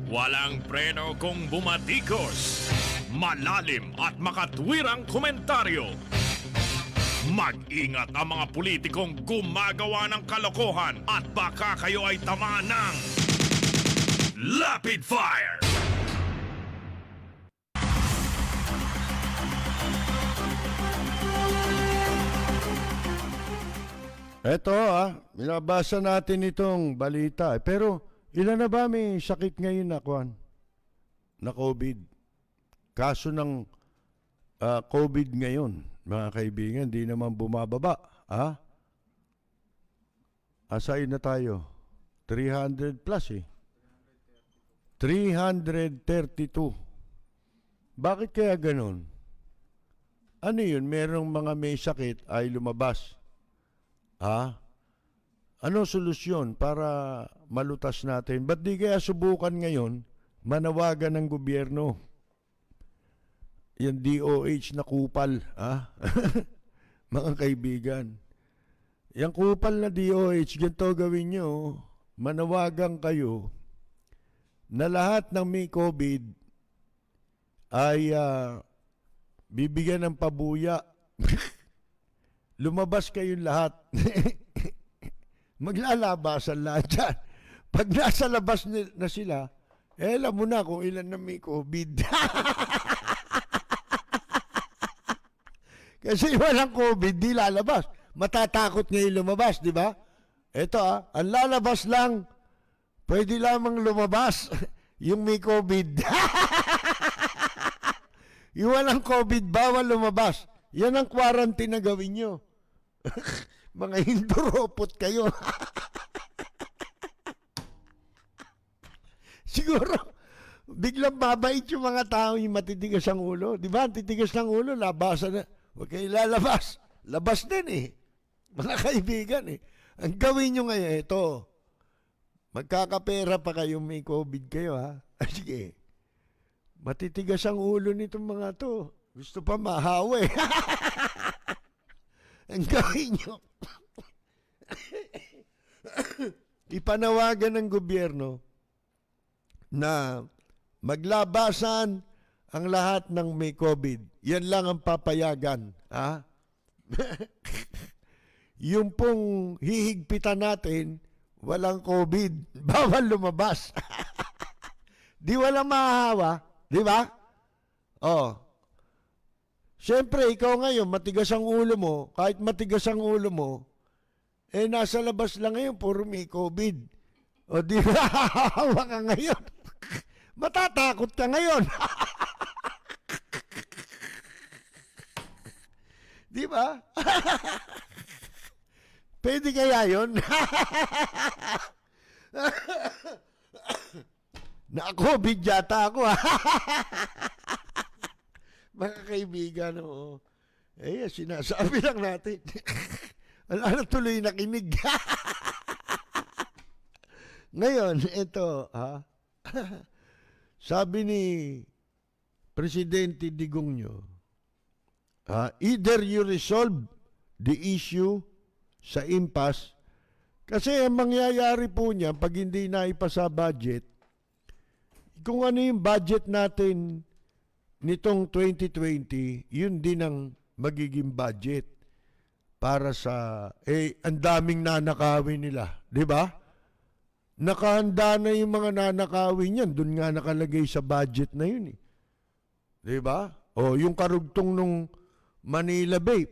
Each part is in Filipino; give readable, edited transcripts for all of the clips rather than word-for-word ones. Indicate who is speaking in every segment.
Speaker 1: Walang preno kung bumatikos. Malalim at makatwirang komentaryo. Mag-ingat ang mga politikong gumagawa ng kalokohan at baka kayo ay tamaan ng Rapid Fire!
Speaker 2: Eto binabasa natin itong balita. Pero ilan na ba may sakit ngayon na COVID? Kaso ng COVID ngayon, mga kaibigan, di naman bumababa. Asayin na tayo. 300 plus 332. Bakit kaya ganun? Ano yun? Merong mga may sakit ay lumabas. Ano solusyon para malutas natin? Ba't di kaya subukan ngayon manawagan ng gobyerno? Yan DOH na kupal, mga kaibigan. Yung kupal na DOH, ganito gawin nyo, manawagan kayo na lahat ng may COVID ay bibigyan ng pabuya. Lumabas kayong lahat. Maglalabasan lahat dyan. Pag nasa labas na sila, alam mo na kung ilan na may COVID. Kasi walang COVID, di lalabas. Matatakot ngayon lumabas, di ba? Ito ang lalabas lang, pwede lamang lumabas yung may COVID. Yung walang COVID, bawal lumabas. Yan ang quarantine na gawin nyo. Mga hinduropot kayo. Siguro, biglang babait yung mga tao yung matitigas ang ulo. Di ba? Titigas ng ulo, labasan na. Huwag kayo lalabas. Labas din mga kaibigan Ang gawin nyo ngayon, ito. Magkakapera pa kayong may COVID kayo, Sige. Matitigas ang ulo nitong mga to. Gusto pa mahawa Ang gawin nyo, ipanawagan ng gobyerno na maglabasan ang lahat ng may COVID. Yan lang ang papayagan. Yung pong hihigpitan natin, walang COVID. Bawal lumabas. Di walang mahahawa. Di ba? Siyempre, ikaw ngayon, matigas ang ulo mo. Kahit matigas ang ulo mo, nasa labas lang ngayon, puro may COVID. O di ba? Hawa ka ngayon. Matatakot ka ngayon. Di ba? Pwede kaya yun? Na-COVID yata ako, Mga kaibigan, sinasabi lang natin. Wala na tuloy nakinig. Ngayon, ito, sabi ni Presidente Digongyo, either you resolve the issue sa impasse, kasi ang mangyayari po niya, pag hindi naipasa budget, kung ano yung budget natin nitong 2020, yun din ang magiging budget para sa, ang daming nanakawin nila. Di ba? Nakahanda na yung mga nanakawin yan. Doon nga nakalagay sa budget na yun. Di ba? Yung karugtong nung Manila Bay,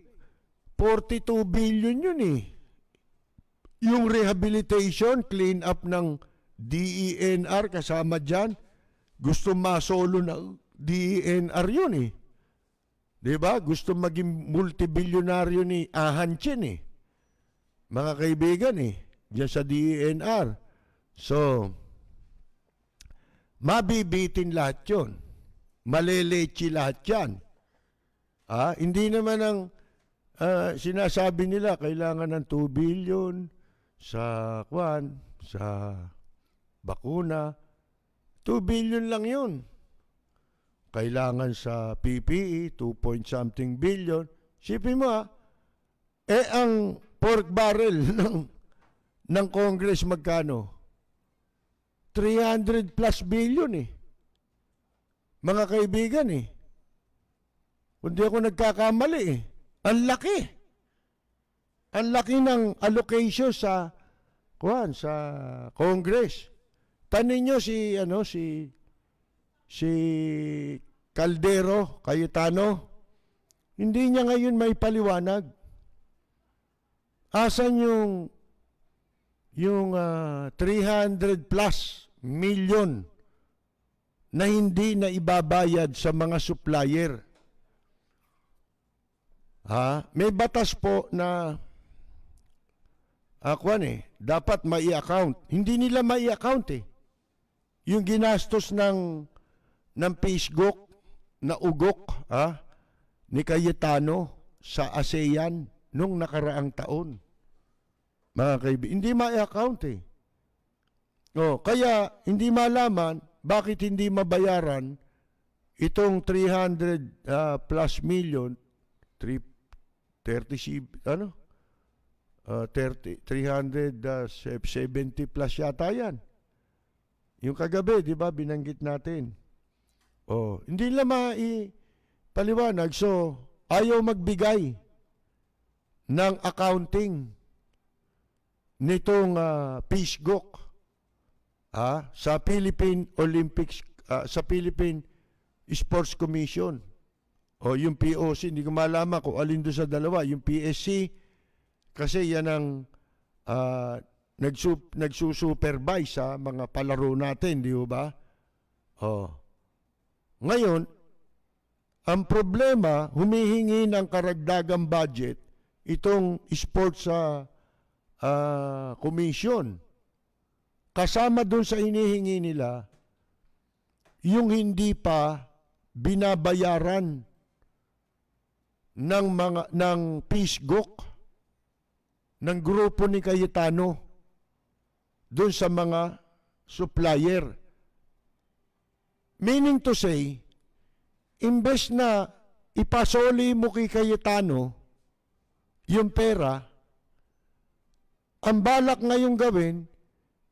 Speaker 2: 42 billion yun Yung rehabilitation, clean up ng DENR kasama dyan, gusto masolo ng DENR yun Diba? Gusto maging multibilyonaryo ni Ahan Chen Mga kaibigan diyan sa DENR. So, mabibitin lahat yun. Malelechi lahat yan. Hindi naman ang sinasabi nila kailangan ng 2 billion sa bakuna. 2 billion lang yun. Kailangan sa PPE, 2 point something billion. Sipin mo ang pork barrel ng Congress magkano? 300 plus billion eh. Mga kaibigan eh. Kung di ako nagkakamali eh. Ang laki. Ang laki ng allocation sa Congress. Tanin nyo si Caldero, Cayetano, hindi niya ngayon may paliwanag. Asan yung 300 plus million na hindi na ibabayad sa mga supplier? May batas po na dapat mai-account. Hindi nila mai-account eh. Yung ginastos ng PhilGok na ugok ni Cayetano sa ASEAN nung nakaraang taon. Mga kaibigan, hindi mai-account eh. Kaya hindi malaman bakit hindi mabayaran itong 300 plus million, 370 plus yata yan. Yung kagabi, di ba, binanggit natin. Hindi nila maipaliwanag. So, ayaw magbigay ng accounting nitong PhilGok sa Philippine Olympics, sa Philippine Sports Commission. Yung POC, hindi ko malaman kung alin doon sa dalawa. Yung PSC, kasi yan ang nagsusupervise sa mga palaro natin, di ba? Ngayon, ang problema, humihingi ng karagdagang budget itong sports commission. Kasama doon sa hinihingi nila, yung hindi pa binabayaran ng PhilGok, ng grupo ni Cayetano doon sa mga supplier. Meaning to say, imbes na ipasoli mo kay Cayetano yung pera, ang balak ngayong gawin,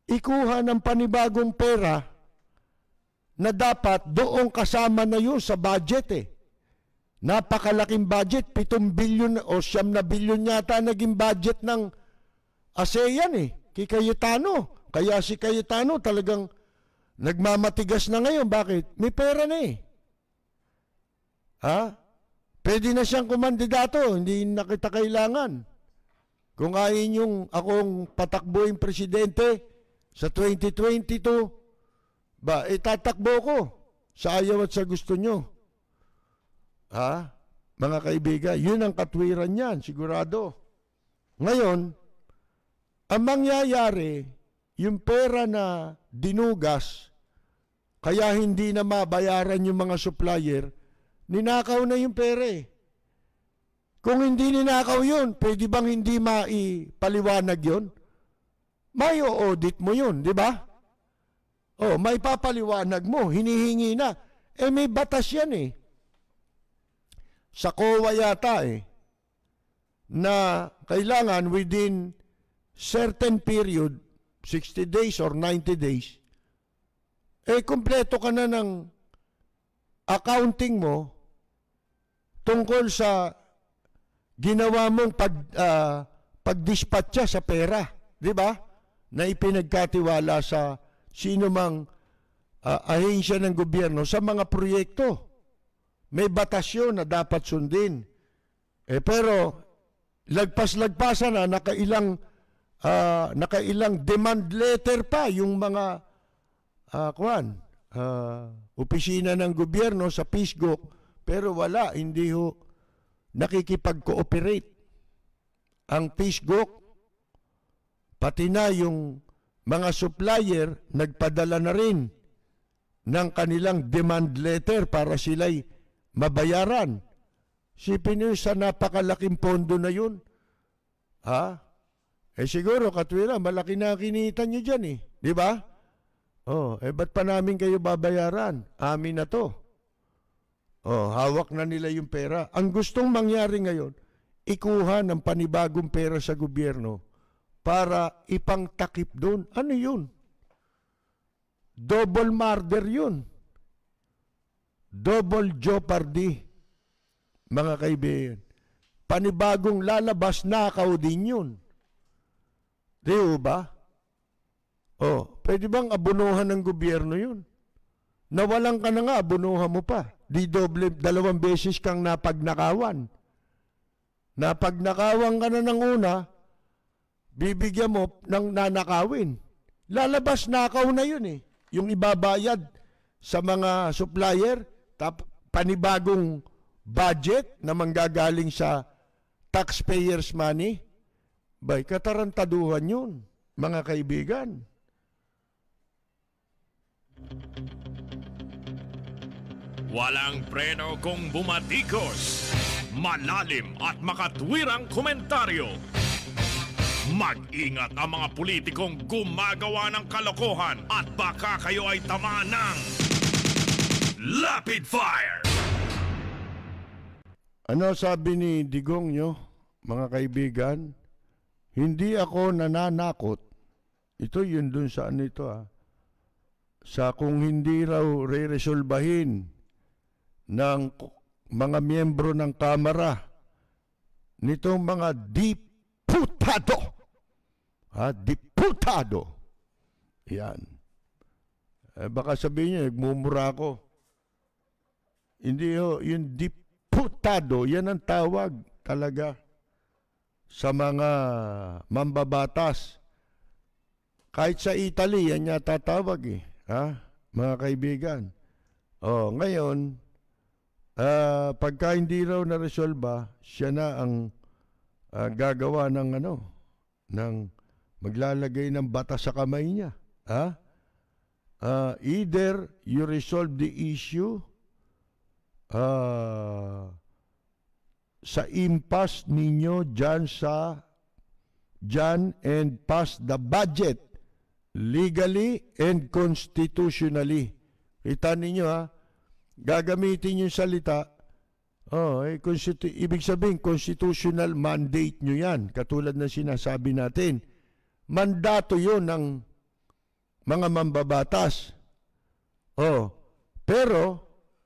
Speaker 2: ikuha ng panibagong pera na dapat doon kasama na yun sa budget eh. Napakalaking budget, 7 billion o 9 billion yata naging budget ng ASEAN eh, kay Cayetano. Kaya si Cayetano talagang nagmamatigas na ngayon. Bakit? May pera na eh. Pwede na siyang kumandidato, hindi na kita kailangan. Kung ayaw yung akong patakbuhin presidente sa 2022, tatakbo ko sa ayaw at sa gusto nyo. Mga kaibigan, yun ang katwiran niyan, sigurado. Ngayon, ang mangyayari, yung pera na dinugas, kaya hindi na mabayaran yung mga supplier, ninakaw na yung pera eh. Kung hindi ninakaw yun, pwede bang hindi maipaliwanag yun? May audit mo yun, di ba? May papaliwanag mo, hinihingi na. May batas yan eh. Sa COA yata eh, na kailangan within certain period, 60 days or 90 days, kumpleto ka na ng accounting mo tungkol sa ginawa mong pagdispatcha sa pera, di ba? Na ipinagkatiwala sa sino mang ahensya ng gobyerno sa mga proyekto. May batas yun na dapat sundin. Pero lagpas-lagpasan na nakailang demand letter pa yung mga opisina ng gobyerno sa PhilGok, pero wala, hindi ho nakikipag-cooperate ang PhilGok, pati na yung mga supplier nagpadala na rin ng kanilang demand letter para sila'y mabayaran. Sipin nyo sa napakalaking pondo na yun. Siguro, katwira, malaki na kinita nyo dyan eh. Di ba? Ba't pa namin kayo babayaran? Amin na to. Hawak na nila yung pera. Ang gustong mangyari ngayon, ikuha ng panibagong pera sa gobyerno para ipangtakip doon. Ano yun? double murder yun. Double jeopardy, mga kaibigan. Panibagong lalabas, nakaw din yun. Di ba? Pwede bang abunuhan ng gobyerno yun? Nawalan ka na nga, abunuhan mo pa. Di doble, 2 beses kang napagnakawan. Napagnakawan ka na ng una, bibigyan mo ng nanakawin. Lalabas, nakaw na yun eh. Yung ibabayad sa mga supplier, panibagong budget na manggagaling sa taxpayers' money, bay, katarantaduhan yun, mga kaibigan.
Speaker 1: Walang preno kung bumatikos. Malalim at makatwirang komentaryo. Mag-ingat ang mga politikong gumagawa ng kalokohan at baka kayo ay tamaan ng Rapid Fire!
Speaker 2: Ano sabi ni Digong nyo, mga kaibigan? Hindi ako nananakot. Ito yun dun sa ano ito sa kung hindi raw re-resolbahin ng mga miyembro ng Kamara nitong mga diputado. Diputado. Yan. Baka sabihin niyo, nagmumura ako. Hindi yung diputado, yan ang tawag talaga sa mga mambabatas. Kahit sa Italy, yan yata tawag mga kaibigan. Ngayon, pagka hindi raw na-resolba, siya na ang gagawa ng ng maglalagay ng bata sa kamay niya. Either you resolve the issue sa impasse ninyo dyan and pass the budget legally and constitutionally. Kita ninyo gagamitin yung salita, ibig sabihin, constitutional mandate nyo yan. Katulad na sinasabi natin. Mandato yun ng mga mambabatas. Pero,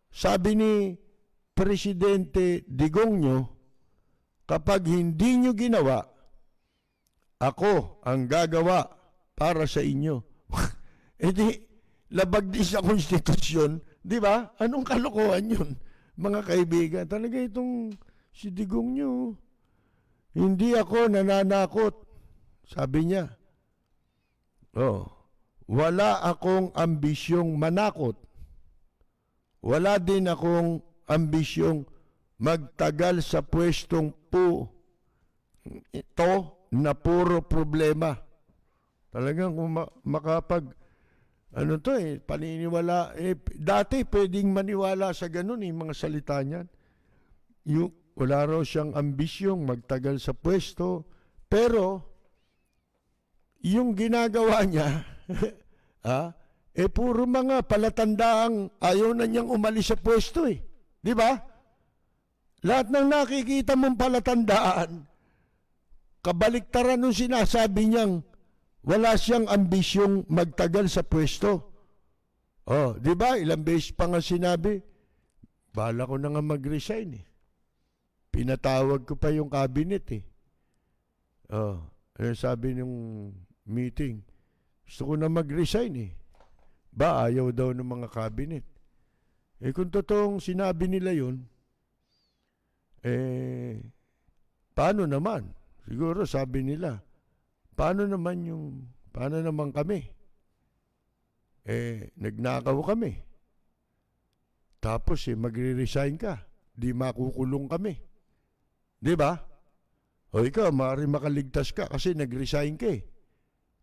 Speaker 2: sabi ni Presidente Digong nyo, kapag hindi nyo ginawa, ako ang gagawa para sa inyo. Di, labag din sa konstitusyon. Di ba? Anong kalokohan yun, mga kaibigan? Talaga itong si Digong nyo, hindi ako nananakot. Sabi niya, wala akong ambisyong manakot. Wala din akong ambisyong magtagal sa pwestong ito na puro problema. Talagang paniniwala. Dati pwedeng maniwala sa ganun mga salita niyan. Wala raw siyang ambisyong magtagal sa pwesto. Pero, yung ginagawa niya, puro mga palatandaang ayaw na niyang umalis sa pwesto Di ba? Lahat ng nakikita mong palatandaan, kabaliktaran nung sinasabi niyang wala siyang ambisyong magtagal sa pwesto. Di ba? Ilang beses pa nga sinabi, bala ko na nga mag-resign Pinatawag ko pa yung cabinet sabi nung meeting, gusto ko na mag-resign Ba, ayaw daw ng mga cabinet. Kung totoong sinabi nila yun, paano naman? Siguro sabi nila, paano naman kami? Nagnakaw kami. Tapos magre-resign ka. Di makukulong kami. Di ba? O ikaw, maaaring makaligtas ka kasi nag-resign ka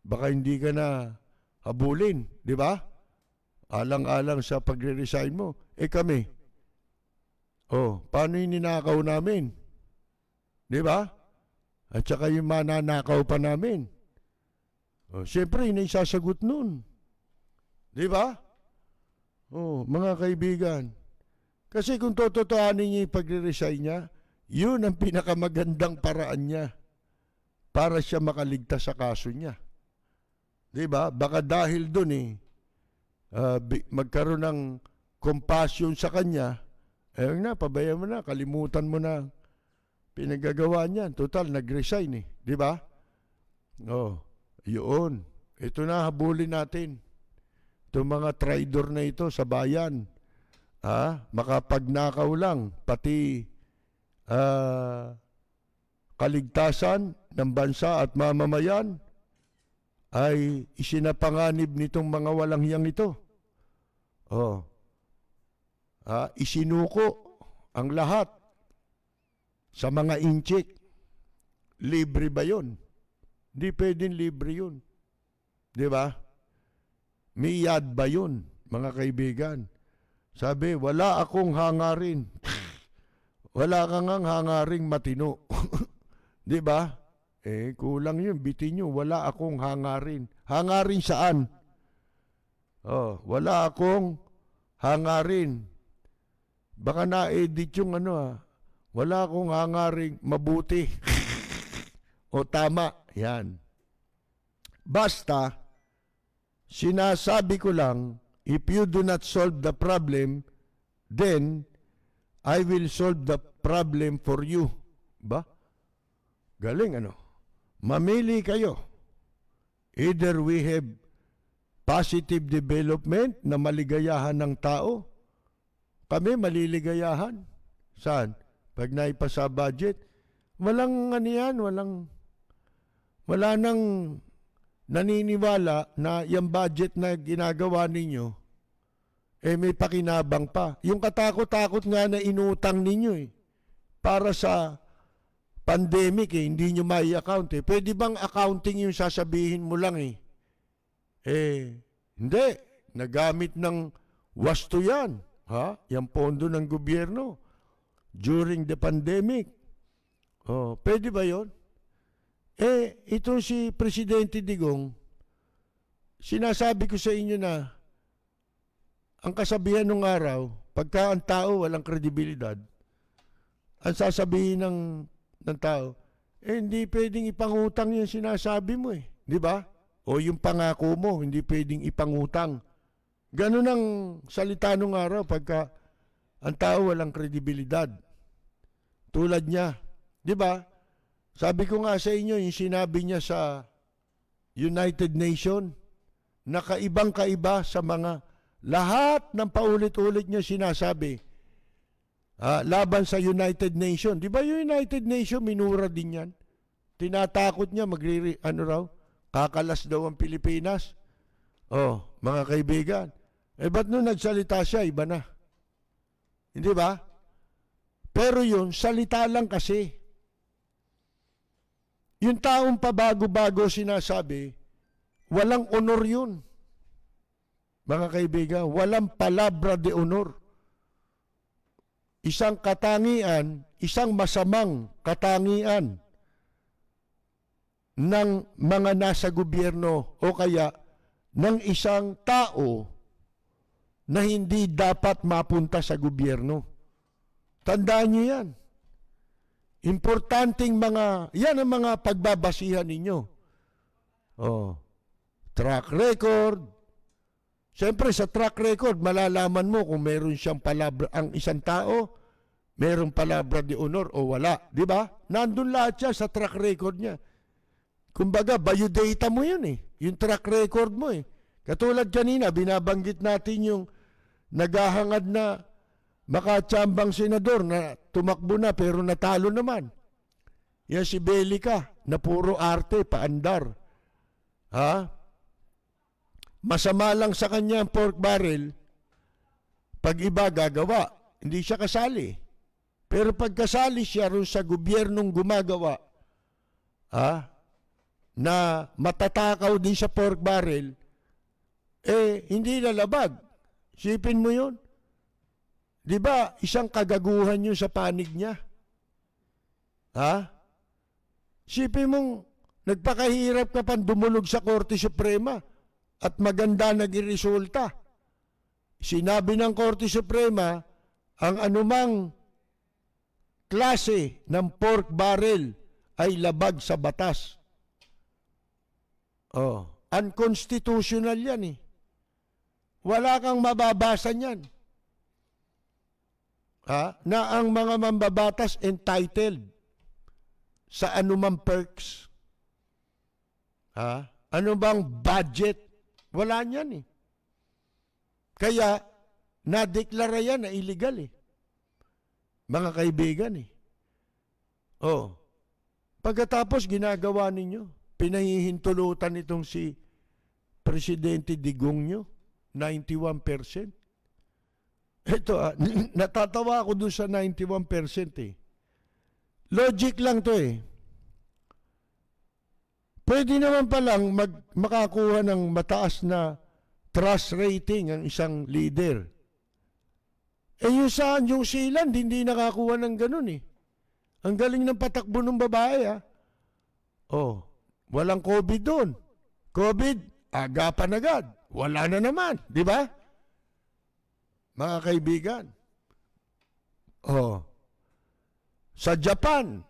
Speaker 2: Baka hindi ka na habulin. Di ba? Alang-alang sa pagre-resign mo. Kami. Paano yung ninakaw namin? Di ba? At saka yung mananakaw pa namin. Siyempre, yun ay sasagot nun. Di ba? Mga kaibigan. Kasi kung tototohanin niya yung pagre-resign niya, yun ang pinakamagandang paraan niya para siya makaligtas sa kaso niya. Di ba? Baka dahil dun magkaroon ng compassion sa kanya, na, pabayaan mo na, kalimutan mo na pinagagawa niyan. Total, nag-resign eh. Di ba? Oh, yun. Ito na, habulin natin. Itong mga traidor na ito sa bayan. Makapagnakaw lang, pati kaligtasan ng bansa at mamamayan ay isinapanganib nitong mga walang hiyang ito. Isinuko ang lahat sa mga inchik. Libre ba yun? Hindi pwedeng libre yun. Di ba? Miyad ba yun, mga kaibigan? Sabi, wala akong hangarin. Wala kang hangaring matino. Di ba? Kulang yun. Bitin nyo, wala akong hangarin. Hangarin saan? Wala akong hangarin. Baka na-edit yung wala akong hangaring mabuti. O tama. Yan. Basta, sinasabi ko lang, if you do not solve the problem, then I will solve the problem for you. Ba? Galing Mamili kayo. Either we have positive development na maligayahan ng tao. Kami maliligayahan. Saan? Pag naipasa budget, walang wala nang naniniwala na yung budget na ginagawa ninyo, may pakinabang pa. Yung katakot-takot nga na inutang ninyo para sa pandemic hindi nyo mai-account Pwede bang accounting yung sasabihin mo lang hindi. Nagamit ng wasto yan. Yung pondo ng gobyerno during the pandemic. Pwede ba yon? Ito si Presidente Digong, sinasabi ko sa inyo na ang kasabihan ng araw, pagka ang tao walang kredibilidad, ang sasabihin ng tao, hindi pwedeng ipangutang yung sinasabi mo di ba? O yung pangako mo, hindi pwedeng ipangutang. Ganun ang salita ng araw pagka ang tao walang kredibilidad. Tulad niya, di ba? Sabi ko nga sa inyo, yung sinabi niya sa United Nations, na kaibang-kaiba sa mga lahat ng paulit-ulit niya sinasabi laban sa United Nations. Di ba yung United Nations, minura din yan? Tinatakot niya, kakalas daw ang Pilipinas. Mga kaibigan. Ba't nung nagsalita siya, iba na? Hindi ba? Pero yun, salita lang kasi. Yung taong pabago-bago sinasabi, walang honor yun. Mga kaibigan, walang palabra de honor. Isang katangian, isang masamang katangian ng mga nasa gobyerno o kaya ng isang tao na hindi dapat mapunta sa gobyerno. Tandaan niyo yan. Importanteng yan ang mga pagbabasihan ninyo. Track record. Siyempre sa track record, malalaman mo kung meron siyang palabra, ang isang tao, merong palabra de honor o wala. Di ba? Nandun lahat siya sa track record niya. Kumbaga, biodata mo yun yung track record mo Katulad kanina, binabanggit natin yung naghahangad na makatsambang senador na tumakbo na pero natalo naman. Yan si Belica na puro arte, paandar. Masama lang sa kanya ang pork barrel, pag iba gagawa, hindi siya kasali. Pero pag kasali siya rin sa gobyernong gumagawa, na matatakaw din sa pork barrel, hindi lalabag. Sipin mo yun. Di ba, isang kagaguhan yun sa panig niya? Sipin mong nagpakahirap ka pang dumulog sa Korte Suprema at maganda naging resulta. Sinabi ng Korte Suprema, ang anumang klase ng pork barrel ay labag sa batas. Unconstitutional yan wala kang mababasa niyan. Na ang mga mambabatas entitled sa anumang perks. Ano bang budget? Wala niyan eh. Kaya, nadeklara yan na illegal eh. Mga kaibigan eh. Pagkatapos ginagawa ninyo, pinahihintulutan itong si Presidente Digong nyo, 91%. Ito natatawa ako dun sa 91% eh. Logic lang to eh. Pwede naman palang makakuha ng mataas na trust rating ang isang leader. Yung sa New Zealand, hindi nakakuha ng ganun eh. Ang galing ng patakbo ng babae walang COVID doon. COVID, agapan agad. Wala na naman, di ba? Mga kaibigan. Sa Japan,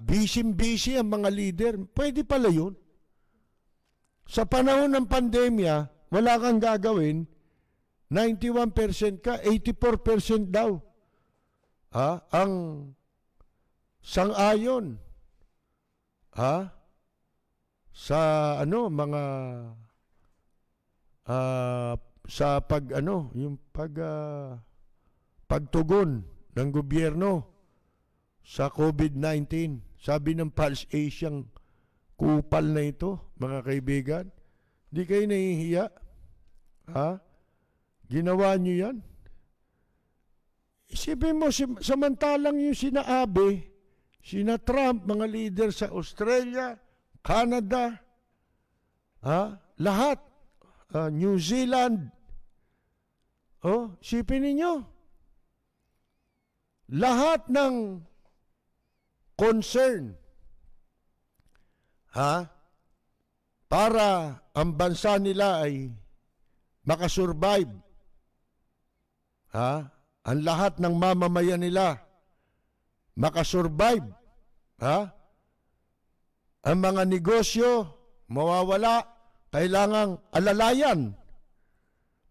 Speaker 2: busy ang mga leader. Pwede pala yun. Sa panahon ng pandemya, wala kang gagawin, 91% ka, 84% daw. Ang sang-ayon. Sa mga sa pagtugon ng gobyerno sa COVID-19. Sabi ng Pulse Asiang kupal na ito, mga kaibigan. Di kayo nahihiya? Ginawa nyo yan? Isipin mo, samantalang yung sina Abe, sina Trump, mga leader sa Australia, Canada, lahat, New Zealand, isipin ninyo, lahat ng concern, para ang bansa nila ay makasurvive, ang lahat ng mamamayan nila makasurvive, ang mga negosyo mawawala, kailangang alalayan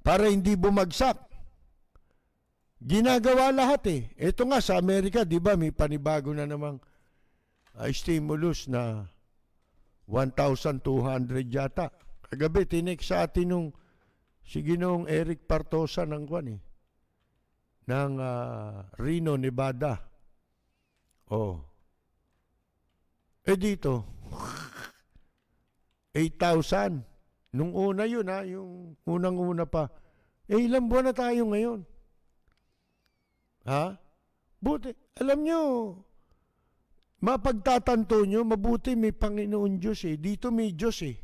Speaker 2: para hindi bumagsak. Ginagawa lahat eh. Ito nga sa Amerika, di ba, may panibago na namang stimulus na 1,200 yata. Kagabi, tinik sa atin nung si Ginoong Eric Partosa ng ng Reno, Nevada. Dito, 8,000. Nung una yun, yung unang-una pa. Ilang buwan na tayo ngayon? Buti, alam nyo, mapagtatanto nyo, mabuti may Panginoon Diyos eh. Dito may Diyos eh.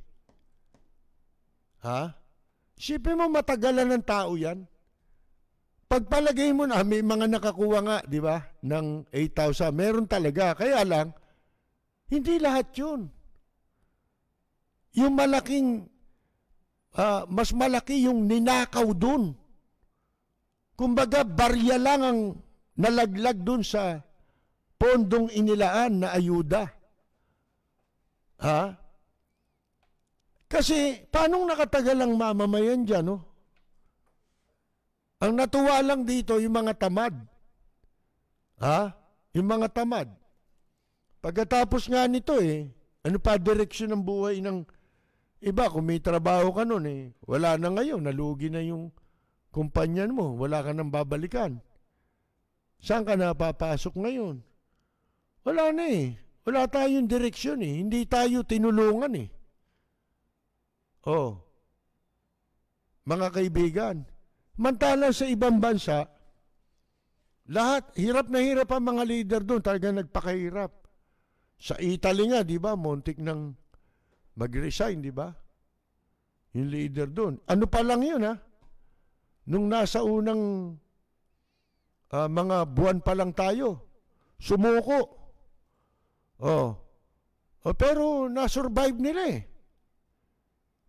Speaker 2: Sipin mo matagalan ng tao yan. Pagpalagay mo na, may mga nakakuha nga, di ba, ng 8,000. Meron talaga. Kaya lang, hindi lahat yun. Yung malaking, mas malaki yung ninakaw dun. Kumbaga, barya lang ang nalaglag dun sa pondong inilaan na ayuda. Kasi, paanong nakatagal ang mamamayan dyan, no? Ang natuwa lang dito, yung mga tamad. Yung mga tamad. Pagkatapos nga nito ano pa direksyon ng buhay ng iba? Kung may trabaho ka nun wala na ngayon, nalugi na yung kumpanya mo, wala ka nang babalikan. Saan ka napapasok ngayon? Wala na Wala tayong direksyon hindi tayo tinulungan Mga kaibigan, mantala sa ibang bansa, lahat, hirap na hirap ang mga leader doon, talaga nagpakahirap. Sa Italy nga, di ba, muntik nang mag-resign, di ba? Yung leader doon. Ano pa lang yun, Nung nasa unang mga buwan pa lang tayo, sumuko. Pero na-survive nila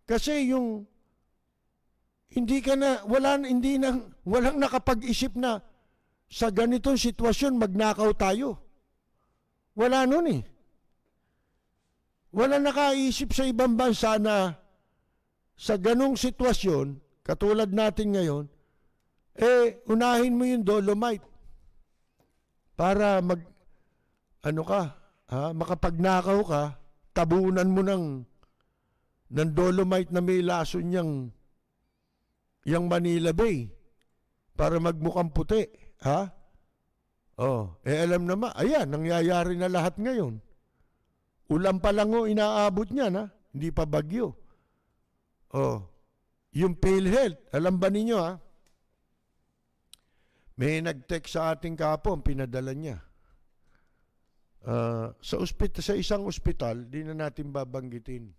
Speaker 2: Kasi yung walang nakapag-isip na sa ganitong sitwasyon magnakaw tayo. Wala nun Wala nakaisip sa ibang bansa na sa ganong sitwasyon, katulad natin ngayon, unahin mo yung Dolomite para makapagnakaw ka, tabunan mo ng Dolomite na may lason yung Manila Bay para magmukhang puti. Ha? Alam naman, ayan, nangyayari na lahat ngayon. Ulan pa lang inaabot niyan, ha? Hindi pa bagyo. Yung PhilHealth, alam ba ninyo, ha? May nag-text sa ating kapon, pinadala niya. Sa isang ospital, di na natin babanggitin.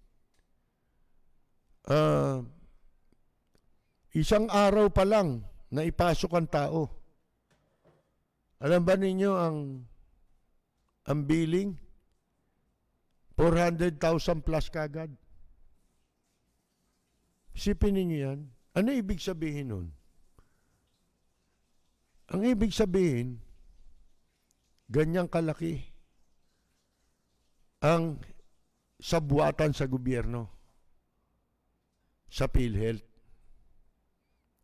Speaker 2: Isang araw pa lang na ipasok ang tao. Alam ba ninyo ang billing? 400,000 plus kagad. Isipin ninyo yan. Ano ibig sabihin nun? Ang ibig sabihin, ganyang kalaki ang sabwatan sa gobyerno, sa PhilHealth,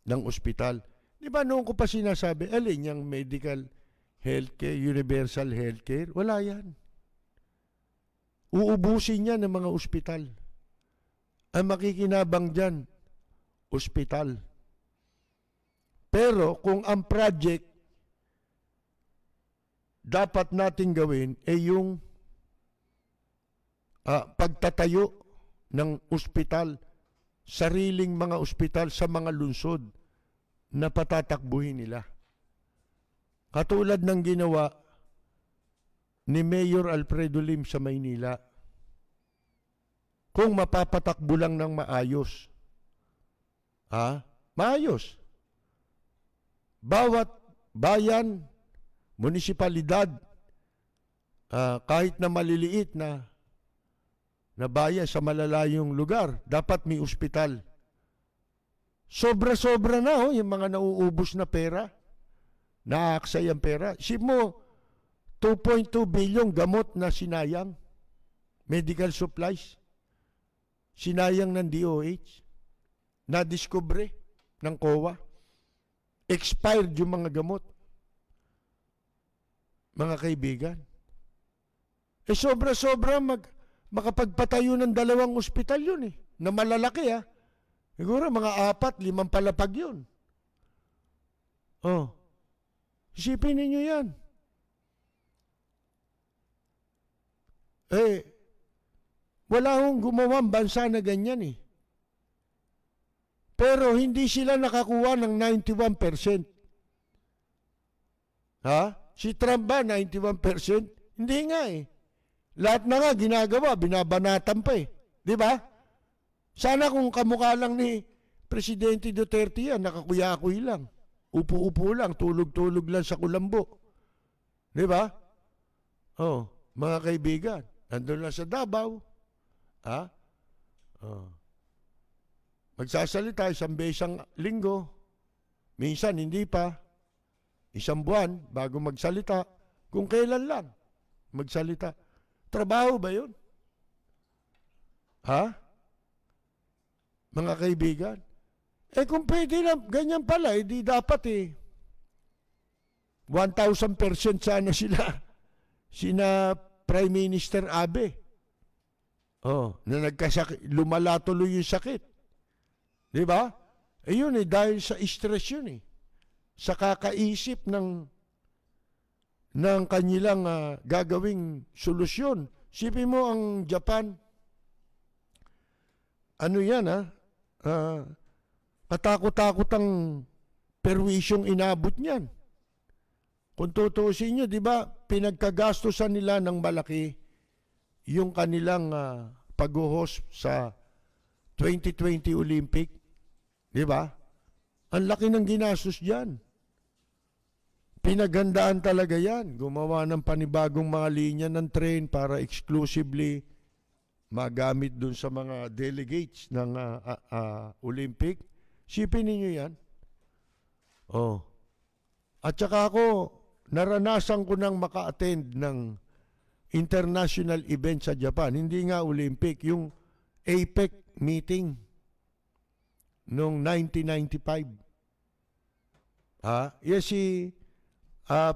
Speaker 2: ng ospital. Di ba noon ko pa sinasabi, alin yung medical healthcare, universal healthcare? Wala yan. Uubusin yan ng mga ospital. Ang makikinabang dyan, ospital. Pero kung ang project dapat natin gawin ay yung pagtatayo ng ospital, sariling mga ospital sa mga lungsod na patatakbuhin nila. Katulad ng ginawa ni Mayor Alfredo Lim sa Maynila. Kung mapapatakbo lang ng maayos. Maayos. Bawat bayan, munisipalidad, kahit na maliliit na bayan sa malalayong lugar, dapat may ospital. Sobra-sobra na yung mga nauubos na pera. Naaksay ang pera. Isip mo, 2.2 billion gamot na sinayang. Medical supplies. Sinayang ng DOH. Nadiskubre ng COA. Expired yung mga gamot. Mga kaibigan. Sobra-sobra makapagpatayo ng 2 ospital yun na malalaki Siguro mga 4-5 palapag yun. Isipin ninyo yan. Wala hong gumawang bansa na ganyan Pero hindi sila nakakuha ng 91%. Si Trump ba 91%? Hindi nga Lahat na nga ginagawa, binabanatan pa Di ba? Sana kung kamukha lang ni Presidente Duterte yan, nakakuya-kuy lang. Upo-upo lang, tulog-tulog lang sa kulambo. Di ba? Mga kaibigan, nandun lang sa Davao. Magsasalita isang besang linggo. Minsan hindi pa. Isang buwan bago magsalita. Kung kailan lang magsalita. Trabaho ba yun? Mga kaibigan? Kung pwede lang, ganyan pala, di dapat 1,000% sana sina Prime Minister Abe. Na lumala tuloy yung sakit. Di ba? Yun dahil sa stress yun Sa kakaisip ng kanilang gagawing solusyon. Sipin mo ang Japan, ano yan katakot-takot ang perwisyong inabot niyan. Kung tutuusin nyo, di ba, pinagkagastosan nila ng malaki yung kanilang pag-host sa 2020 Olympic. Di ba? Ang laki ng ginastos dyan. Pinagandaan talaga yan. Gumawa ng panibagong mga linya ng train para exclusively magamit dun sa mga delegates ng Olympic. Sipin ninyo yan. At saka ako, naranasan ko nang maka-attend ng international event sa Japan. Hindi nga Olympic, yung APEC meeting. noong 1995. Yes, si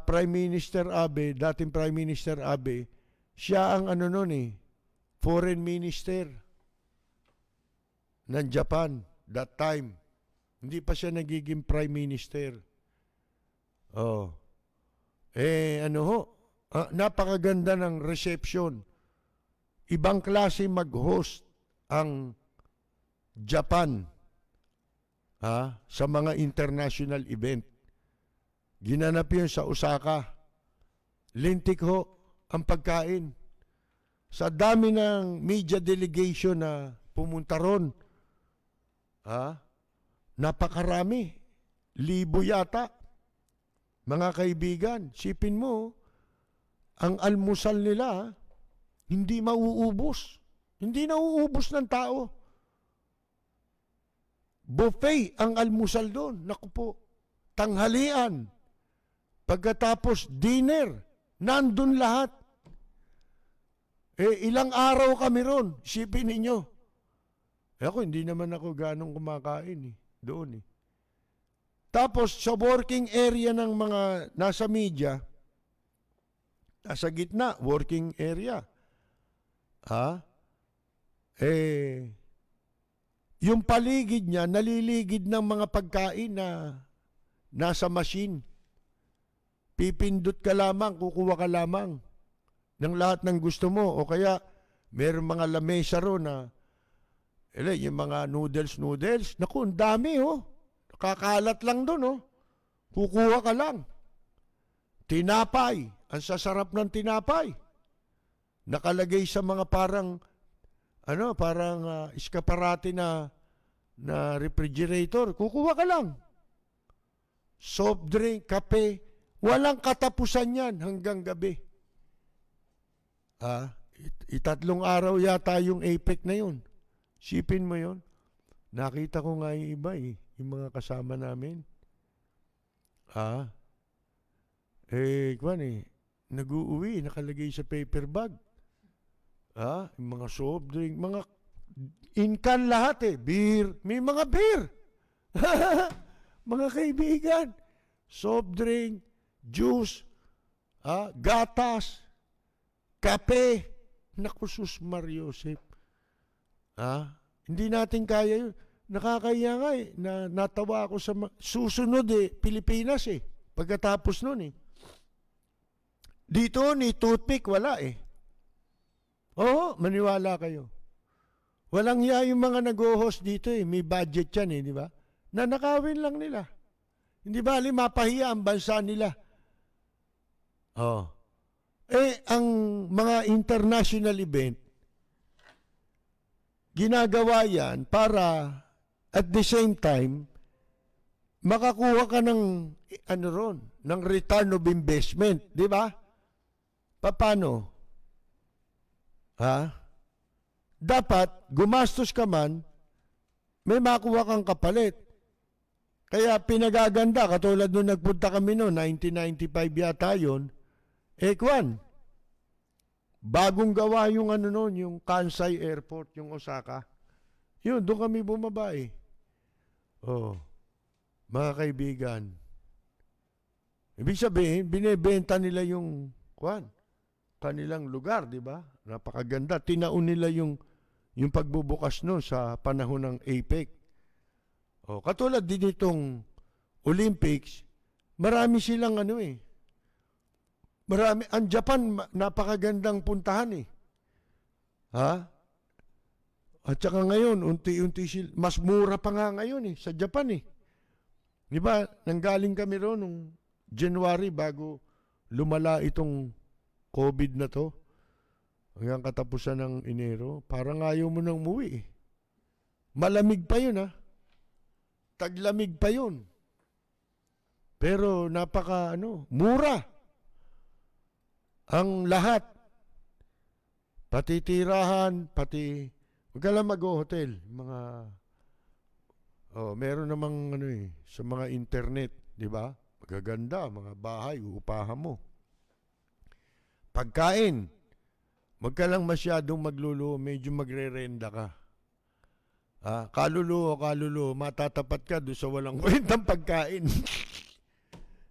Speaker 2: Prime Minister Abe, dating Prime Minister Abe, siya ang ano noon Foreign Minister ng Japan that time. Hindi pa siya nagiging Prime Minister. Oh. Napakaganda ng reception. Ibang klase mag-host ang Japan sa mga international event. Ginanap yun sa Osaka. Lintik ho ang pagkain. Sa dami ng media delegation na pumunta ron, napakarami. Libo yata. Mga kaibigan, sipin mo, ang almusal nila, hindi mauubos. Hindi nauubos ng tao. Buffet ang almusal doon. Naku po. Tanghalian. Pagkatapos dinner. Nandun lahat. Ilang araw kami ron. Sipin ninyo. Ako, hindi naman ako ganong kumakain doon Tapos, sa working area ng mga nasa media, nasa gitna, working area. Yung paligid niya, naliligid ng mga pagkain na nasa machine. Pipindot ka lamang, kukuha ka lamang ng lahat ng gusto mo. O kaya, meron mga lamesa ro na, yung mga noodles. Naku, ang dami Kakalat lang doon Kukuha ka lang. Tinapay. Ang sasarap ng tinapay. Nakalagay sa mga parang iskaparate na refrigerator. Kukuha ka lang. Soft drink, kape. Walang katapusan yan hanggang gabi. 3 araw yata yung APEC na yun. Sipin mo yun. Nakita ko nga yung iba yung mga kasama namin. Nag-uuwi, nakalagay sa paper bag. Yung mga soft drink, mga in-can lahat beer. May mga beer. Mga kaibigan. Soft drink, juice, gatas, kape. Naku, sus Mariosep. Hindi natin kaya yun. Nakakaya nga na natawa ako sa susunod Pilipinas pagkatapos nun Dito ni toothpick wala Oo, maniwala kayo. Walang hiya yung mga nag-host dito may budget yan di ba? Nanakawin lang nila. Hindi ba mapahiya ang bansa nila? Ang mga international event, ginagawa yan para at the same time, makakuha ka ng ng return of investment, di ba? Paano? Dapat, gumastos ka man, may makuha kang kapalit. Kaya pinagaganda, katulad nung nagpunta kami noon, 1995 yata yun, bagong gawa yung yung Kansai Airport, yung Osaka. Yun, doon kami bumaba mga kaibigan. Ibig sabihin, binebenta nila yung kanilang lugar, di ba? Napakaganda. Tinaon nila yung pagbubukas no sa panahon ng APEC. Katulad din itong Olympics, marami silang marami. Ang Japan, napakagandang puntahan At saka ngayon, unti-unti mas mura pa nga ngayon sa Japan Di ba, nanggaling kami roon nung January bago lumala itong COVID na to. Hanggang katapusan ng Enero, parang ayaw mo nang umuwi Malamig pa yun Taglamig pa yun. Pero mura. Ang lahat. Pati tirahan, huwag ka lang mag-hotel. Meron namang sa mga internet, di ba? Magaganda, mga bahay, uupahan mo. Pagkain, huwag ka lang masyadong magluluho, medyo magre-renda ka. Kaluluho, matatapat ka doon sa walang kwentang pagkain.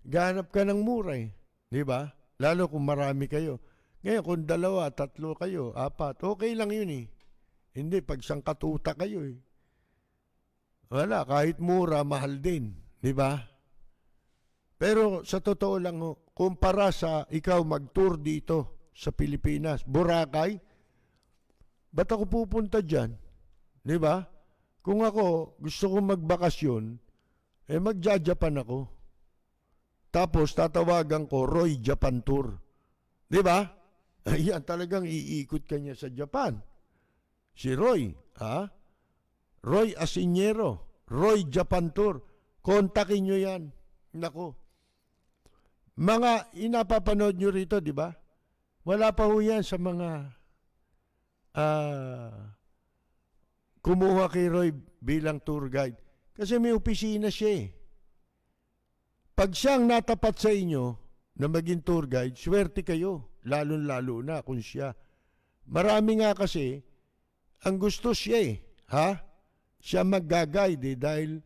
Speaker 2: Gahanap ka ng mura eh. Di ba? Lalo kung marami kayo. Ngayon, kung 2, 3 kayo, 4, okay lang yun eh. Hindi, pag sangkatuta kayo eh. Wala, kahit mura, mahal din. Di ba? Pero sa totoo lang, kumpara sa ikaw mag-tour dito sa Pilipinas, Boracay, ba't ako pupunta dyan? Di ba? Kung ako gusto kong magbakasyon, magja-Japan ako. Tapos tatawagan ko Roy Japan Tour. Di ba? Ayan, talagang iikot ka niya sa Japan. Si Roy, Roy Asiñero, Roy Japan Tour. Kontakin nyo yan. Nako. Mga inapapanood nyo rito, di ba? Wala pa ho yan sa mga kumuha kay Roy bilang tour guide. Kasi may opisina siya eh. Pag siyang natapat sa inyo na maging tour guide, swerte kayo. Lalo-lalo na kung siya. Marami nga kasi, ang gusto siya eh. Siya mag-guide dahil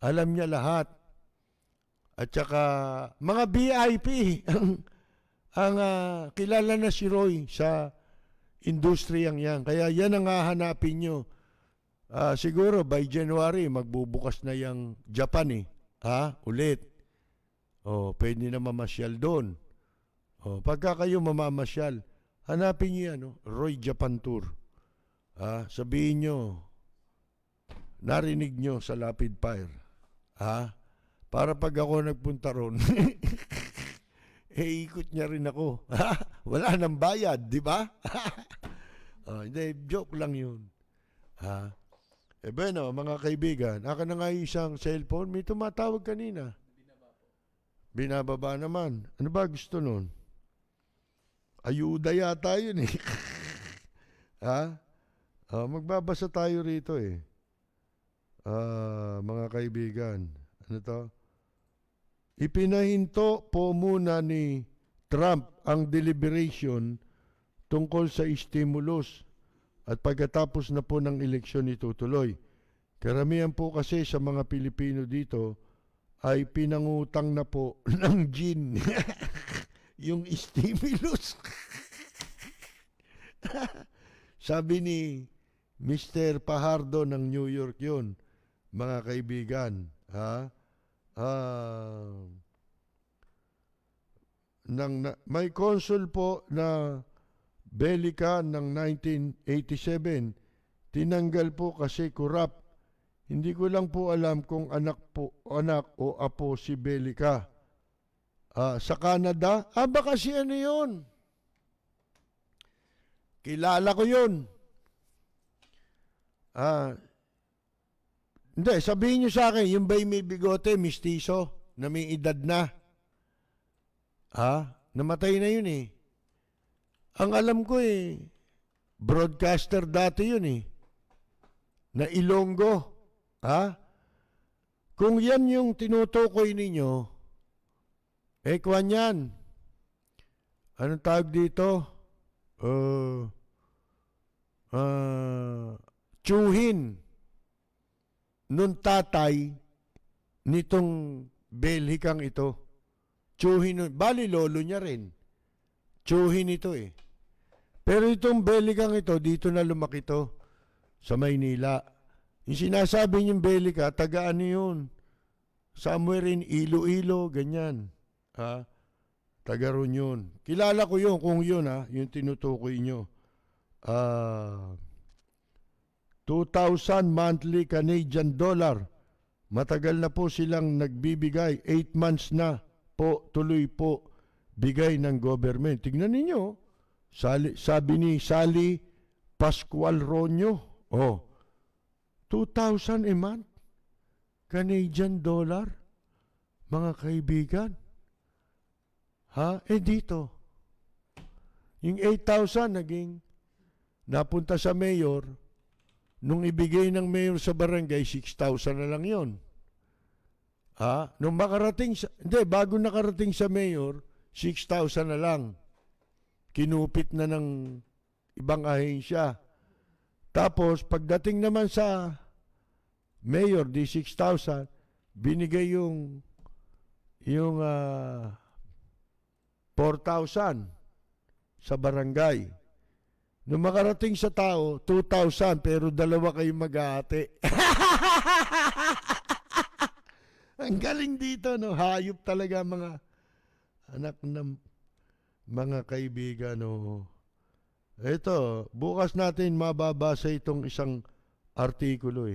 Speaker 2: alam niya lahat. At saka, mga VIP ang kilala na si Roy sa industriyang yan. Kaya yan ang hahanapin nyo. Siguro by January, magbubukas na yung Japan eh. Ulit. Pwede na mamasyal doon. Pagka kayo mamamasyal, hanapin nyo yan, Roy Japan Tour. Sabihin nyo, narinig nyo sa Lapid Fire. Para pag ako nagpunta ron, ikot niya rin ako. Wala nang bayad, di ba? Hindi, joke lang yun. Bueno, mga kaibigan, aka na nga isang cellphone, may tumatawag kanina. Binababa naman. Ano ba gusto nun? Ayuda yata yun eh. Magbabasa tayo rito eh. Mga kaibigan, ano to? Ipinahinto po muna ni Trump ang deliberation tungkol sa stimulus at pagkatapos na po ng eleksyon itutuloy. Karamihan po kasi sa mga Pilipino dito ay pinangutang na po ng gin yung stimulus. Sabi ni Mr. Pajardo ng New York yun, mga kaibigan. May consul po na Belica ng 1987, tinanggal po kasi corrupt. Hindi ko lang po alam kung anak o apo si Belica. Sa Canada, baka si ano yun? Kilala ko yun. Hindi, sabihin nyo sa akin, yung ba'y may bigote, mistiso, na may edad na? Namatay na yun eh. Ang alam ko broadcaster dati yun eh. Na Ilonggo. Kung yan yung tinutukoy ninyo, kwan yan. Anong tawag dito? Tsuhin. Nung tatay nitong Belhikang ito. Tsuhin, bali lolo niya rin. Tsuhin ito eh. Pero itong Belhikang ito, dito na lumaki to sa Maynila. Yung sinasabi niyong Belica, tagaan yun. Somewhere in Iloilo, ganyan. Taga ron yun. Kilala ko yun, kung yun yung tinutukoy nyo. 2,000 monthly Canadian dollar. Matagal na po silang nagbibigay. 8 months na po, tuloy po, bigay ng government. Tignan ninyo, sabi ni Sally Pascual Ronyo, 2,000 a month Canadian dollar, mga kaibigan. Dito, yung 8,000 naging napunta sa mayor. Nung ibigay ng mayor sa barangay, 6,000 na lang yon. Nung makarating bago nakarating sa mayor, 6,000 na lang. Kinupit na ng ibang ahensya. Tapos, pagdating naman sa mayor di 6,000, binigay yung 4,000 sa barangay. Nung makarating sa tao, 2,000 pero dalawa kayong mag-aate. Ang galing dito, no? Hayop talaga mga anak ng mga kaibigan, no? Ito, bukas natin mababasa itong isang artikulo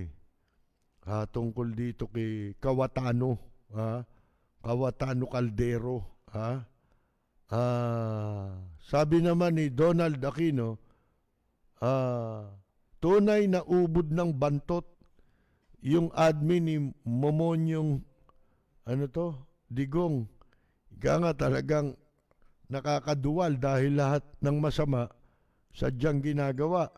Speaker 2: tungkol dito kay Cayetano, Cayetano Caldero, sabi naman ni Donald Aquino, tunay na ubod ng bantot yung admin ni Momonyong Digong. Ika nga talagang nakakaduwal dahil lahat ng masama sadyang ginagawa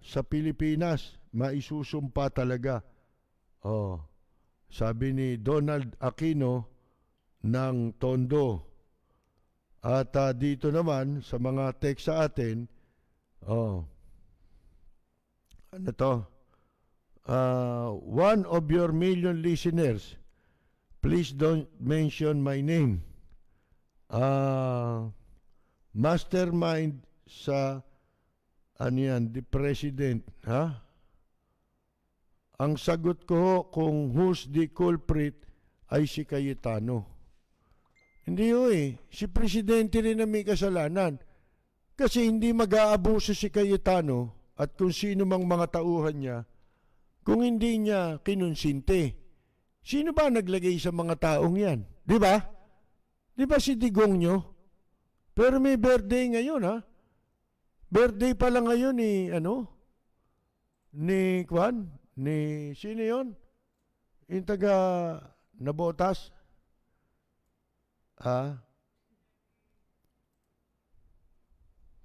Speaker 2: sa Pilipinas, maisusumpa talaga. Sabi ni Donald Aquino ng Tondo. At dito naman sa mga text sa atin, one of your million listeners, please don't mention my name. Mastermind sa the president, Ang sagot ko kung who's the culprit ay si Cayetano. Hindi si presidente rin na may kasalanan. Kasi hindi mag-aabuso si Cayetano at kung sino mang mga tauhan niya kung hindi niya kinunsinte. Sino ba naglagay sa mga taong yan? Di ba? Di ba si Digong nyo? Pero may birthday ngayon, Birthday pala ngayon ni sino yun? Yung taga Nabotas?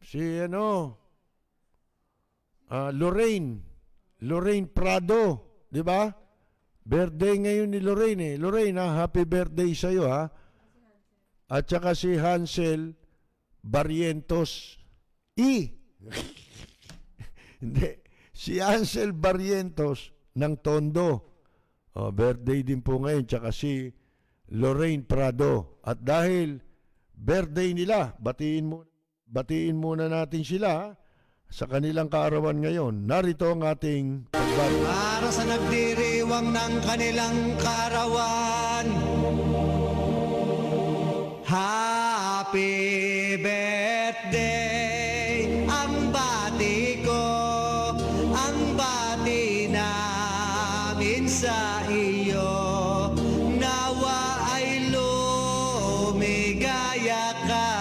Speaker 2: Si Lorraine Prado, di ba? Birthday ngayon ni Lorraine Lorraine, happy birthday sa iyo, At saka si Hansel Barrientos. Hindi. Si Hansel Barrientos ng Tondo. Birthday din po ngayon. Tsaka si Lorraine Prado. At dahil birthday nila, batiin muna natin sila sa kanilang kaarawan ngayon. Narito ang ating pagbati.
Speaker 3: Para sa nagdiriwang ng kanilang kaarawan, happy birthday ang bati ko, ang bati namin sa iyo. Nawa ay lumigaya ka,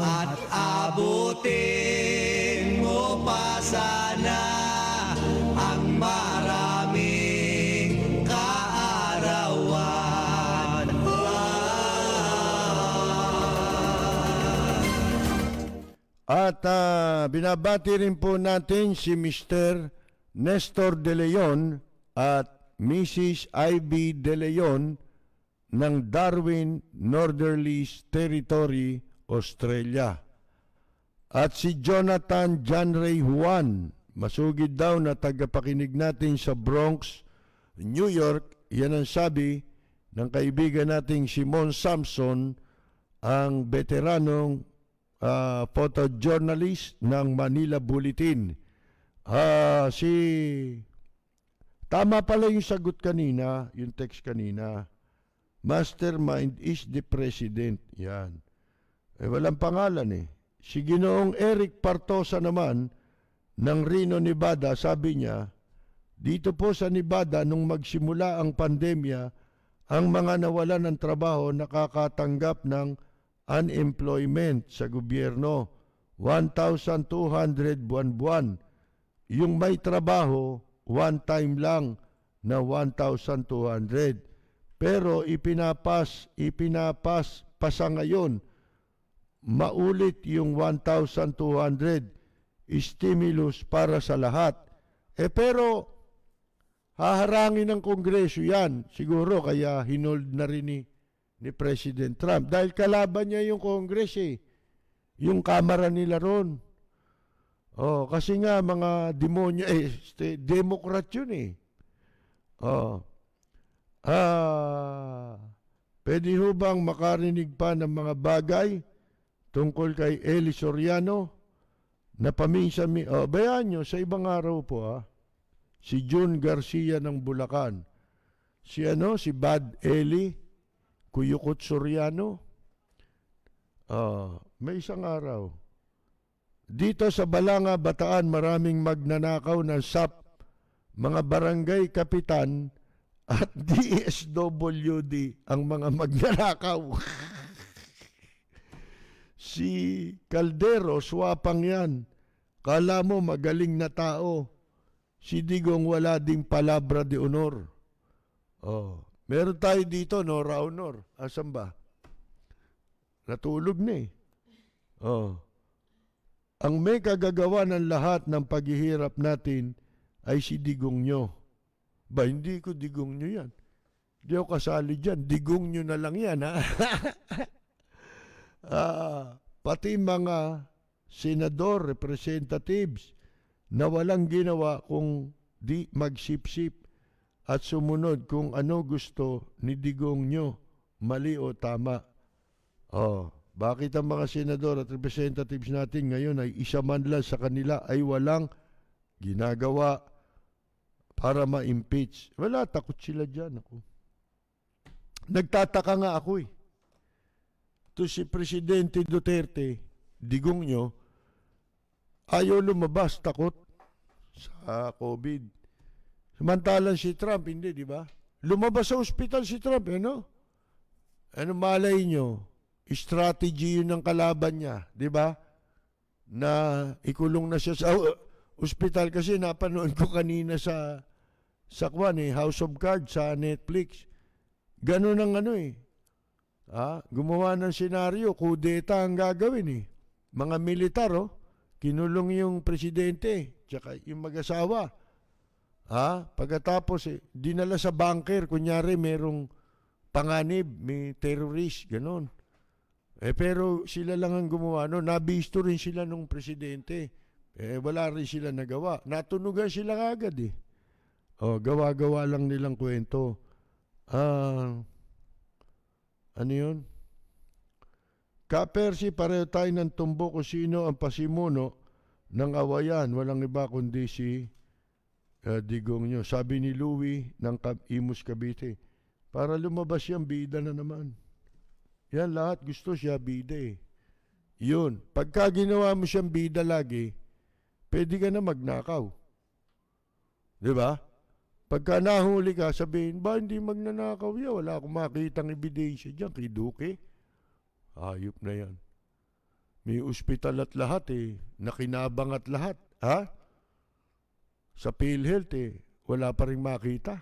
Speaker 3: at abutin mo pa sana ang maraming kaarawan.
Speaker 2: At binabati rin po natin si Mr. Nestor De Leon at Mrs. Ivy De Leon ng Darwin, Northerlies Territory, Australia. At si Jonathan John Ray Juan, masugid daw na tagapakinig natin sa Bronx, New York. Yan ang sabi ng kaibigan nating Simon Samson, ang veteranong photojournalist ng Manila Bulletin. Tama pala yung sagot kanina, yung text kanina. Mastermind is the president. Yan. Walang pangalan Si Ginoong Eric Partosa naman ng Reno, Nevada, sabi niya, dito po sa Nevada nung magsimula ang pandemya, ang mga nawalan ng trabaho nakakatanggap ng unemployment sa gobyerno, 1,200 buwan-buwan. Yung may trabaho, one time lang na 1,200. Pero ipinapas sa ngayon, maulit yung 1,200 stimulus para sa lahat. Pero haharangin ng Kongreso yan. Siguro kaya hinold na rin ni President Trump. Dahil kalaban niya yung Congress Yung Kamara nila ron. Oh, kasi nga mga demonyo, Democrat yun eh. Oh. Pwede ho bang makarinig pa ng mga bagay tungkol kay Eli Soriano na paminsan, bayaan nyo, sa ibang araw po si June Garcia ng Bulacan, si Bad Eli, Kuyukot Soriano, may isang araw. Dito sa Balanga, Bataan, maraming magnanakaw ng SAP, mga barangay kapitan at DSWD ang mga magnanakaw. Si Caldero, swapang yan. Kala mo magaling na tao. Si Digong wala ding palabra de honor. Meron tayo dito, Nora Honor. Asan ba? Natulog na eh. Ang may kagagawa ng lahat ng paghihirap natin ay si Digong nyo. Ba, hindi ko Digong nyo yan. Hindi ako kasali dyan. Digong nyo na lang yan, ha? Pati mga senador, representatives na walang ginawa kung di magsipsip at sumunod kung ano gusto ni Digong nyo, mali o tama. Bakit ang mga senador at representatives natin ngayon ay isa man lang sa kanila ay walang ginagawa para ma-impeach? Wala, takot sila dyan. Nagtataka nga ako eh. Ito si Presidente Duterte, Digong nyo, ayaw lumabas, takot sa COVID. Samantalang si Trump, hindi, di ba? Lumabas sa ospital si Trump, ano? Ano malay nyo? Strategy yun ng kalaban niya, di ba? Na ikulong na siya sa ospital kasi napanood ko kanina sa House of Cards sa Netflix. Ganun ang gumawa ng senaryo, kudeta ang gagawin eh. Mga militar, kinulong yung presidente, tsaka yung mag-asawa. Pagkatapos, dinala sa bunker, kunyari merong panganib, may terrorist, ganun. Pero sila lang ang gumawa, nabisto rin sila nung presidente. Wala rin sila nagawa. Natunugan sila agad eh. Gawa-gawa lang nilang kwento. Ano yun? Kapersi, pareho tayo ng tumbo kung sino ang pasimuno ng awayan. Walang iba kundi si Digong nyo. Sabi ni Louie ng Imus Cavite, para lumabas siyang bida na naman. Yan lahat gusto siya bida eh. Yun. Pagka ginawa mo siyang bida lagi, pwede ka na magnakaw. Di ba? Pagka nahuli ka, sabihin, ba hindi magnanakaw yan? Wala akong makitang ebidensya dyan kay Duque. Hayop na yan. May ospital at lahat eh. Nakinabang at lahat. Sa PhilHealth wala pa rin makita.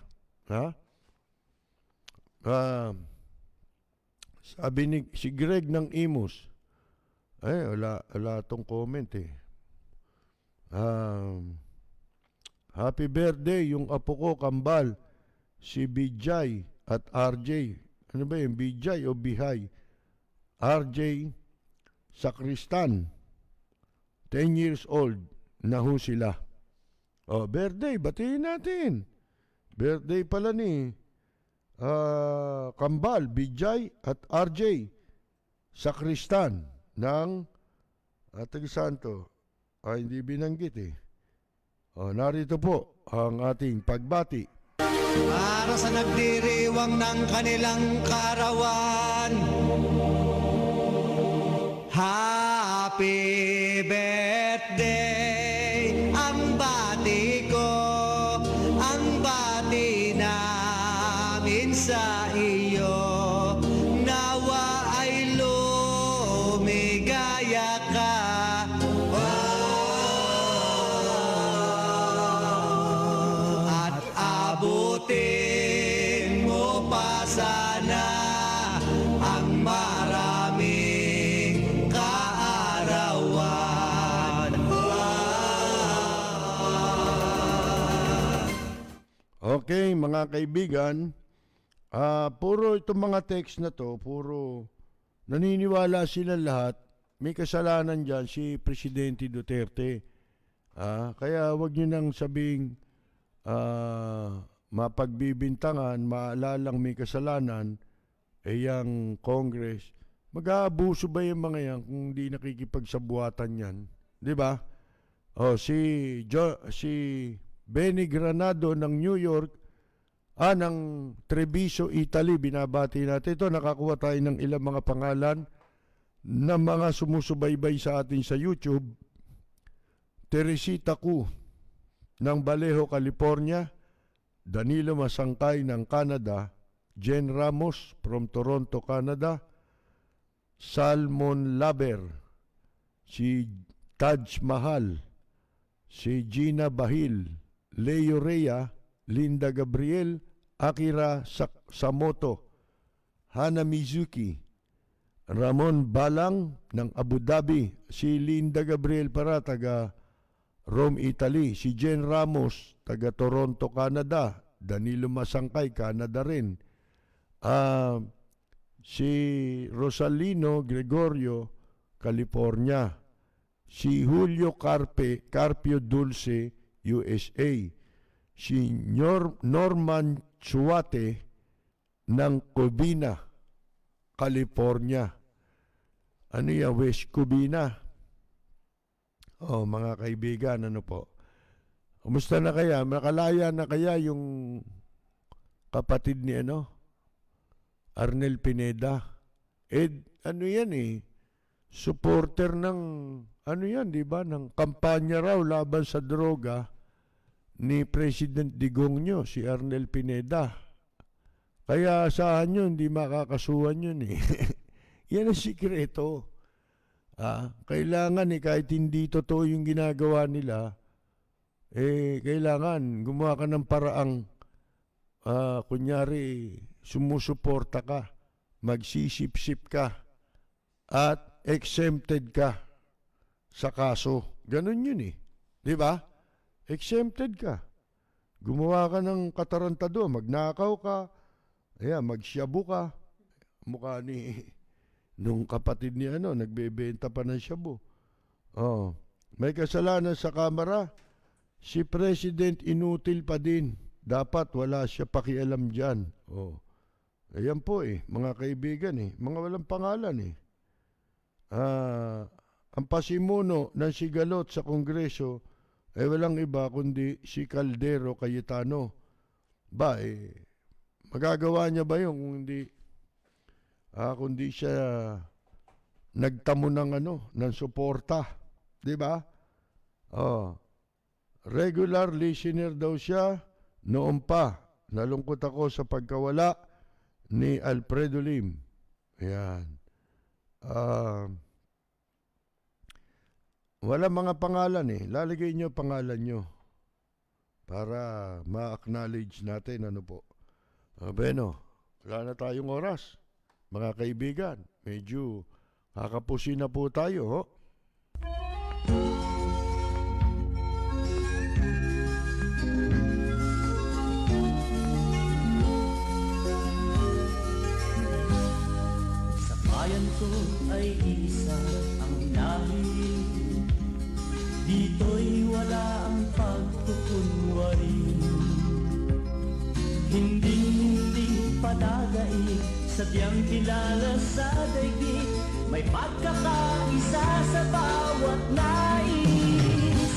Speaker 2: Sabi si Greg ng Imus, wala tong comment eh. Happy birthday yung apo ko kambal, si Bijay at RJ. Ano ba yun? Bijay o Bihay? RJ Sakristan. 10 years old na ho sila. Birthday, batiin natin. Birthday pala ni Kambal, Bijay at RJ Sakristan ng Tagisanto. Hindi binanggit eh. Narito po ang ating pagbati.
Speaker 3: Para sa nagdiriwang ng kanilang kaarawan, Happy birthday, ang bati ko, ang bati namin sa iyo. Nawa ay lumigaya ka. At abutin mo pa sana ang maraming kaarawan.
Speaker 2: Okay, mga kaibigan, puro itong mga text na to, puro naniniwala sila lahat, may kasalanan dyan si Presidente Duterte. Kaya wag nyo nang sabing mapagbibintangan, maalalang may kasalanan, yung Congress. Mag-aabuso ba yung mga yan kung hindi nakikipagsabuatan yan? Di ba? Si Benny Granado ng New York, ng Treviso, Italy, binabati natin. Ito, nakakuha tayo ng ilang mga pangalan na mga sumusubaybay sa atin sa YouTube. Teresita Ku ng Vallejo, California. Danilo Masangkay ng Canada. Jen Ramos from Toronto, Canada. Salmon Laber. Si Taj Mahal. Si Gina Bahil. Leo Rea. Linda Gabriel. Akira Samoto. Hana Mizuki. Ramon Balang ng Abu Dhabi. Si Linda Gabriel para taga Rome, Italy. Si Jen Ramos, taga Toronto, Canada. Danilo Masangkay, Canada rin. Si Rosalino Gregorio, California. Si Julio Carpio Dulce, USA. Si Norman Chuate ng Covina, California. Ano yan? West Covina. Mga kaibigan, ano po? Kumusta na kaya? Makalaya na kaya yung kapatid ni Arnel Pineda? Ano yan supporter ng, di ba? Ng kampanya raw laban sa droga ni President Digong si Arnel Pineda. Kaya asahan nyo, hindi makakasuhan yun Yan ang sikreto. Kailangan kahit hindi totoo yung ginagawa nila, kailangan gumawa ka ng paraang kunyari sumusuporta ka, magsisip-sip ka, at exempted ka sa kaso. Ganun yun Di ba? Exempted ka. Gumawa ka ng katarantado, magnakaw ka, magsyabu ka. Mukha ni nung kapatid ni nagbebenta pa ng shabu. May kasalanan sa kamera. Si President inutil pa din. Dapat wala siya pakialam dyan. Ayan po mga kaibigan mga walang pangalan Ang pasimuno ng sigalot sa Kongreso ay walang iba kundi si Caldero Cayetano. Magagawa niya ba yun kung hindi siya nagtamo ng suporta, di ba? Regular listener daw siya noon pa. Nalungkot ako sa pagkawala ni Alfredo Lim. Ayan. Wala mga pangalan Lalagay niyo pangalan niyo para ma-acknowledge natin po. Bueno, wala na tayong oras. Mga kaibigan, medyo kakapusin na po tayo,
Speaker 4: Sa bayan ko ay isa ang lahi, dito'y wala ang pagkukunwari. Hindi padagay, sadyang kilala sa daigdig, may pagkakaisa sa bawat nais.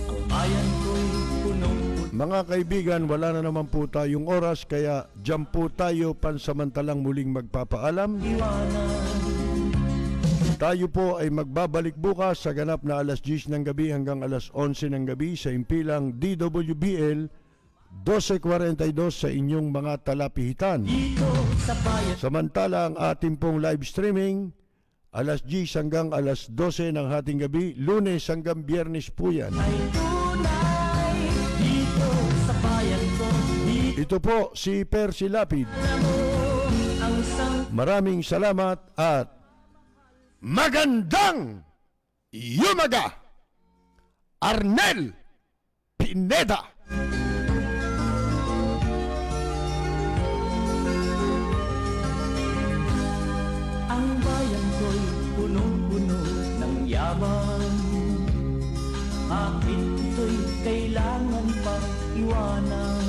Speaker 4: Ang bayan ko'y punong-puno.
Speaker 2: Mga kaibigan, wala na naman po tayong oras, kaya dyan po tayo pansamantalang muling magpapaalam. Tayo po ay magbabalik bukas sa ganap na alas 10 ng gabi hanggang alas 11 ng gabi sa impilang DWBL 12:42 sa inyong mga talapihitan. Samantala ang ating pong live streaming alas 10 hanggang alas 12 ng hating gabi, Lunes hanggang Biyernes po yan. Ito po si Percy Lapid. Maraming salamat at magandang yumaga, Arnel Pineda.
Speaker 4: bakit ito'y kailangan pang iwanan?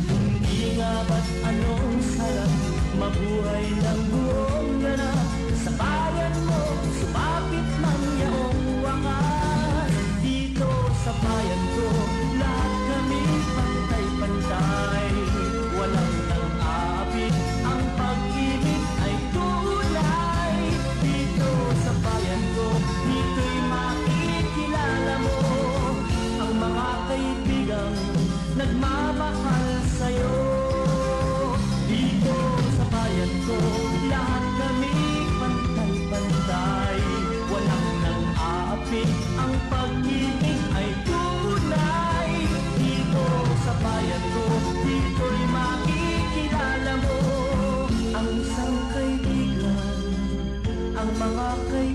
Speaker 4: Hindi nga ba't anong sarap mabuhay ng buong ganap sa bayan mo, sumapit ng yaong wakas. Dito sa bayan ko, lahat kami pantay-pantay, walang nang-aabit, ang pag-ibig ay tunay. Dito sa bayan ko, dito'y makikilala mo ang mga kaibigang nagmamahal sa'yo. Dito sa bayan ko, lahat kami pantay-pantay, walang nang-aapit, ang pag-ibig ay tunay. Dito sa bayan ko, dito'y makikilala mo ang isang kaibigan, ang mga kaibigan